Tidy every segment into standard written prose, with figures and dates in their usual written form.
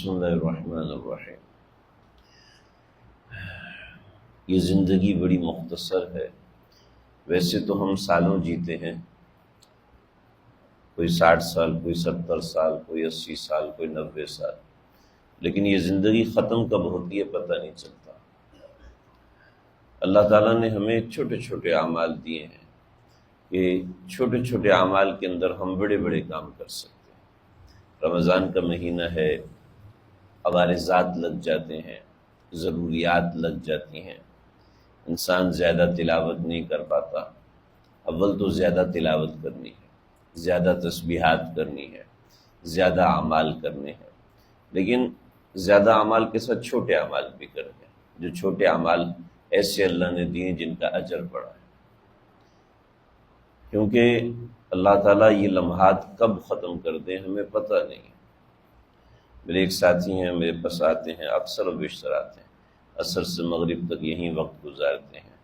بسم اللہ الرحمن الرحیم۔ یہ زندگی بڑی مختصر ہے۔ ویسے تو ہم سالوں جیتے ہیں، کوئی 60 سال، کوئی 70 سال، کوئی 80 سال، کوئی 90 سال، لیکن یہ زندگی ختم کب ہوتی ہے پتہ نہیں چلتا۔ اللہ تعالیٰ نے ہمیں چھوٹے چھوٹے اعمال دیے ہیں کہ چھوٹے چھوٹے اعمال کے اندر ہم بڑے بڑے کام کر سکتے ہیں۔ رمضان کا مہینہ ہے، عوارضات لگ جاتے ہیں، ضروریات لگ جاتی ہیں، انسان زیادہ تلاوت نہیں کر پاتا۔ اول تو زیادہ تلاوت کرنی ہے، زیادہ تسبیحات کرنی ہے، زیادہ اعمال کرنے ہیں، لیکن زیادہ اعمال کے ساتھ چھوٹے اعمال بھی کرنے ہیں۔ جو چھوٹے اعمال ایسے اللہ نے دیے جن کا اجر بڑا ہے، کیونکہ اللہ تعالیٰ یہ لمحات کب ختم کر دیں ہمیں پتہ نہیں ہے۔ میرے ایک ساتھی ہیں، میرے پاس آتے ہیں، اکثر و بیشتر آتے ہیں، عصر سے مغرب تک یہیں وقت گزارتے ہیں۔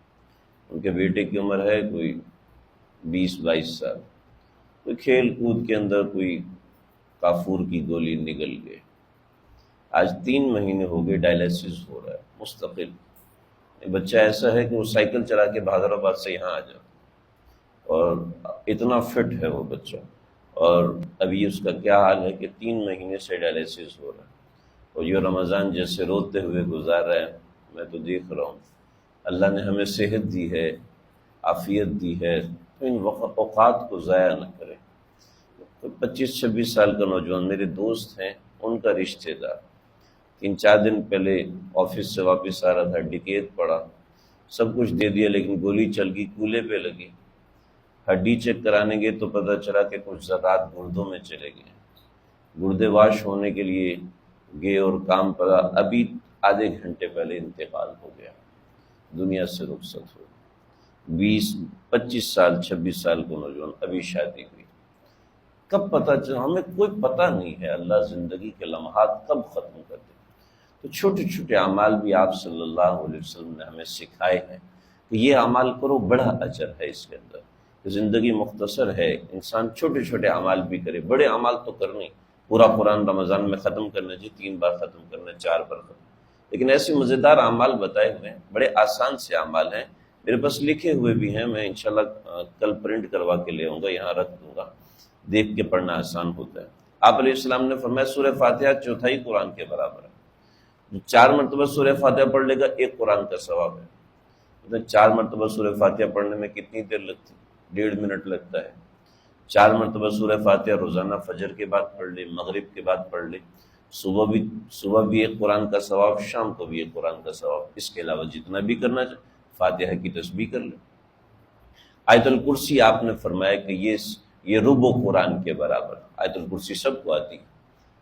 ان کے بیٹے کی عمر ہے کوئی 20-22 سال، کوئی کھیل کود کے اندر کوئی کافور کی گولی نگل گئے۔ آج 3 مہینے ہو گئے ڈائلیسس ہو رہا ہے مستقل۔ بچہ ایسا ہے کہ وہ سائیکل چلا کے حیدرآباد سے یہاں آ جاتا، اور اتنا فٹ ہے وہ بچہ، اور ابھی اس کا کیا حال ہے کہ 3 مہینے سے ڈائلیسس ہو رہا ہے، اور یہ رمضان جیسے روتے ہوئے گزار رہا ہے۔ میں تو دیکھ رہا ہوں اللہ نے ہمیں صحت دی ہے، عافیت دی ہے، تو ان اوقات کو ضائع نہ کریں۔ 25-26 سال کا نوجوان میرے دوست ہیں، ان کا رشتہ دار 3-4 دن پہلے آفس سے واپس آ رہا تھا، ڈکیت پڑا، سب کچھ دے دیا لیکن گولی چل گئی، کولے پہ لگی۔ ہڈی چیک کرانے گئے تو پتہ چلا کہ کچھ ذرات گردوں میں چلے گئے، گردے واش ہونے کے لیے گئے اور کام پڑا، ابھی آدھے گھنٹے پہلے انتقال ہو گیا، دنیا سے رخصت ہو۔ 25 سال 26 سال کو نوجوان، ابھی شادی ہوئی۔ کب پتہ چلا؟ ہمیں کوئی پتہ نہیں ہے اللہ زندگی کے لمحات کب ختم کر دے۔ تو چھوٹے چھوٹے اعمال بھی آپ صلی اللہ علیہ وسلم نے ہمیں سکھائے ہیں کہ یہ اعمال کرو، بڑا اجر ہے اس کے اندر۔ زندگی مختصر ہے، انسان چھوٹے چھوٹے اعمال بھی کرے، بڑے اعمال تو کرنے، پورا قرآن رمضان میں ختم کرنا چاہیے، 3 بار ختم کرنا، 4 بار ختم، لیکن ایسے مزیدار اعمال بتائے ہوئے ہیں، بڑے آسان سے اعمال ہیں، میرے پاس لکھے ہوئے بھی ہیں، میں انشاءاللہ کل پرنٹ کروا کے لے آؤں گا، یہاں رکھ دوں گا، دیکھ کے پڑھنا آسان ہوتا ہے۔ آپ علیہ السلام نے فرمایا سورہ فاتحہ 4 قرآن کے برابر ہے۔ جو 4 مرتبہ سورہ فاتحہ پڑھ لے گا 1 قرآن کا ثواب ہے۔ 4 مرتبہ سورہ فاتحہ پڑھنے میں کتنی دیر لگتی؟ 1.5 منٹ لگتا ہے۔ 4 مرتبہ سورہ فاتحہ روزانہ فجر کے بعد پڑھ لے، مغرب کے بعد پڑھ لے، صبح بھی 1 قرآن کا ثواب، شام کو بھی 1 قرآن کا ثواب۔ اس کے علاوہ جتنا بھی کرنا چاہے، فاتحہ کی تسبیح کر لے۔ آیت الکرسی آپ نے فرمایا کہ یہ ربع قرآن کے برابر۔ آیت الکرسی سب کو آتی ہے،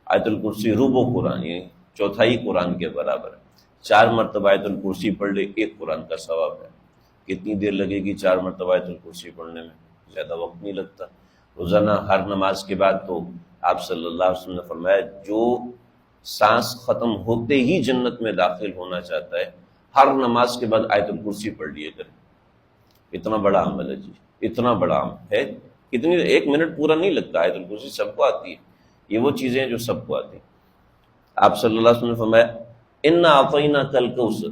آیت الکرسی ربع قرآن، یہ 1/4 قرآن کے برابر ہے۔ 4 مرتبہ آیت الکرسی پڑھ لے، 1 قرآن کا ثواب ہے۔ کتنی دیر لگے گی 4 مرتبہ آیت الکرسی پڑھنے میں؟ زیادہ وقت نہیں لگتا۔ روزانہ ہر نماز کے بعد تو آپ صلی اللہ علیہ وسلم نے فرمایا جو سانس ختم ہوتے ہی جنت میں داخل ہونا چاہتا ہے، ہر نماز کے بعد آیت الکرسی پڑھ لیے کرے۔ اتنا بڑا عمل ہے جی، اتنا بڑا عمل ہے، کتنی 1 منٹ پورا نہیں لگتا۔ آیت الکرسی سب کو آتی ہے، یہ وہ چیزیں ہیں جو سب کو آتی ہیں۔ آپ صلی اللہ علیہ وسلم نے فرمایا انا اعطیناک الکوثر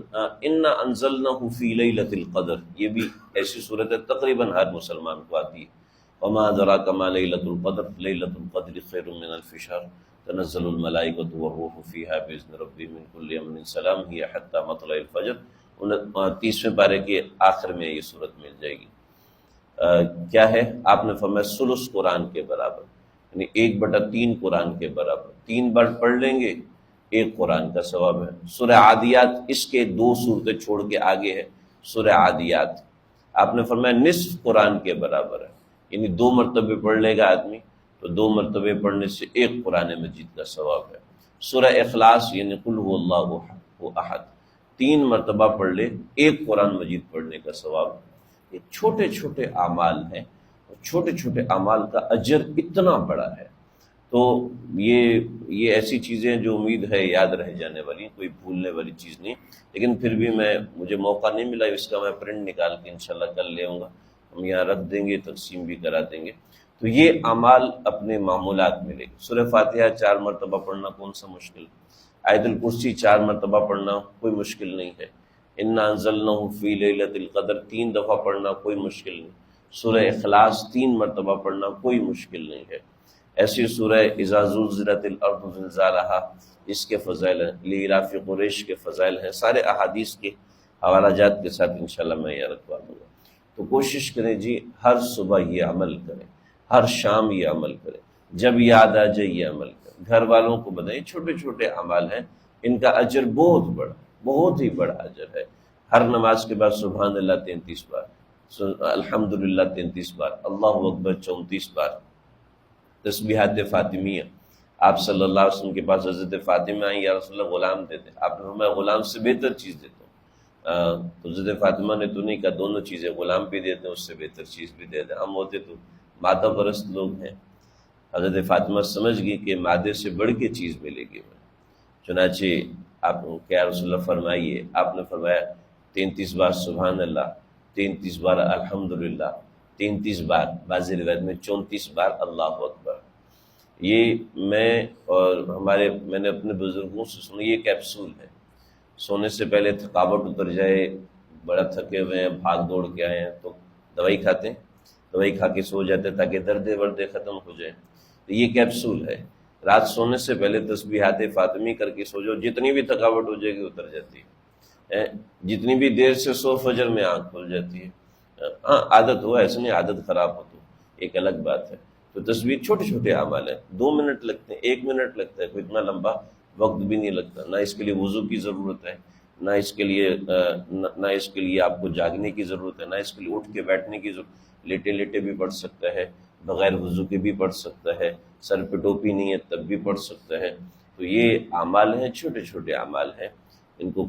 انا انزلناہ فی لیلۃ القدر، یہ بھی ایسی صورت ہے تقریباً ہر مسلمان کو آتی ہے۔ وما ادراک ما لیلۃ القدر لیلۃ القدر خیر من الف شہر تنزل الملائکۃ والروح فیہا باذن ربہم من کل امر سلام ہی حتی مطلع الفجر۔ 30ویں پارے کے آخر میں یہ صورت مل جائے گی۔ کیا ہے؟ آپ نے فرمایا ثلث قرآن کے برابر، یعنی 1/3 قرآن کے برابر۔ 3 بار پڑھ لیں گے 1 قرآن کا ثواب ہے۔ سورہ عادیات اس کے 2 صورتیں چھوڑ کے آگے ہے سورہ عادیات، آپ نے فرمایا نصف قرآن کے برابر ہے، یعنی 2 مرتبے پڑھ لے گا آدمی تو 2 مرتبے پڑھنے سے 1 قرآن مجید کا ثواب ہے۔ سورہ اخلاص یعنی قل هو اللہ احد 3 مرتبہ پڑھ لے، 1 قرآن مجید پڑھنے کا ثواب ہے۔ یہ چھوٹے چھوٹے اعمال ہیں، اور چھوٹے چھوٹے اعمال کا اجر اتنا بڑا ہے۔ تو یہ ایسی چیزیں جو امید ہے یاد رہ جانے والی، کوئی بھولنے والی چیز نہیں، لیکن پھر بھی مجھے موقع نہیں ملا، اس کا میں پرنٹ نکال کے انشاءاللہ کل لے آؤں گا، ہم یہاں رکھ دیں گے، تقسیم بھی کرا دیں گے۔ تو یہ اعمال اپنے معمولات میں لے کے سورہ فاتحہ 4 مرتبہ پڑھنا کون سا مشکل، آیت الکرسی 4 مرتبہ پڑھنا کوئی مشکل نہیں ہے، انا انزلناہ فی لیلۃ القدر 3 دفعہ پڑھنا کوئی مشکل نہیں، سورہ اخلاص 3 مرتبہ پڑھنا کوئی مشکل نہیں ہے، ایسی سورہ اذا زلزلت الارض زلزالہا اس کے فضائل ہیں، لیلاف قریش کے فضائل ہیں، سارے احادیث کے حوالہ جات کے ساتھ انشاءاللہ میں یہ رکھوا دوں گا۔ تو کوشش کریں جی ہر صبح یہ عمل کریں، ہر شام یہ عمل کریں، جب یاد آ جائے یہ عمل کریں، گھر والوں کو بتائیں، چھوٹے چھوٹے اعمال ہیں، ان کا اجر بہت بڑا، بہت ہی بڑا اجر ہے۔ ہر نماز کے بعد سبحان اللہ 33 بار، الحمدللہ 33 بار، اللہ اکبر 34 بار، تسبیحات فاطمیہ۔ آپ صلی اللہ علیہ وسلم کے پاس حضرت فاطمہ آئیں، یا رسول اللہ غلام دیتے، آپ نے فرمایا غلام سے بہتر چیز دیتا ہوں۔ تو حضرت فاطمہ نے تو نہیں کہا دونوں چیزیں، غلام بھی دیتے ہیں اس سے بہتر چیز بھی دیتے ہیں، ہم ہوتے تو مادہ پرست لوگ ہیں۔ حضرت فاطمہ سمجھ گئی کہ مادے سے بڑھ کے چیز ملے گی، چنانچہ آپ کیا رسول اللہ فرمائیے، آپ نے فرمایا 33 بار سبحان اللہ، 33 بار الحمدللہ، 33 بار بعض روایت میں 34 بار اللہ اکبر۔ یہ میں نے اپنے بزرگوں سے سنا، یہ کیپسول ہے، سونے سے پہلے تھکاوٹ اتر جائے، بڑا تھکے ہوئے ہیں، بھاگ دوڑ کے آئے ہیں تو دوائی کھاتے ہیں، دوائی کھا کے سو جاتے ہیں تاکہ دردیں وردیں ختم ہو جائیں، تو یہ کیپسول ہے، رات سونے سے پہلے تسبیحات فاطمی کر کے سو جاؤ، جتنی بھی تھکاوٹ ہو جائے گی اتر جاتی ہے، جتنی بھی دیر سے سو فجر میں آنکھ کھل جاتی ہے۔ ہاں عادت ہو، ایسے نہیں عادت خراب ہو تو ایک الگ بات ہے۔ تو تسبیح چھوٹے چھوٹے اعمال ہیں، 2 منٹ لگتے ہیں، 1 منٹ لگتا ہے، کوئی اتنا لمبا وقت بھی نہیں لگتا، نہ اس کے لیے وضو کی ضرورت ہے، نہ اس کے لیے آپ کو جاگنے کی ضرورت ہے، نہ اس کے لیے اٹھ کے بیٹھنے کی ضرورت، لیٹے لیٹے بھی پڑھ سکتا ہے، بغیر وضو کے بھی پڑھ سکتا ہے، سر پہ ٹوپی نہیں ہے تب بھی پڑھ سکتا ہے۔ تو یہ اعمال ہیں، چھوٹے چھوٹے اعمال ہیں، ان کو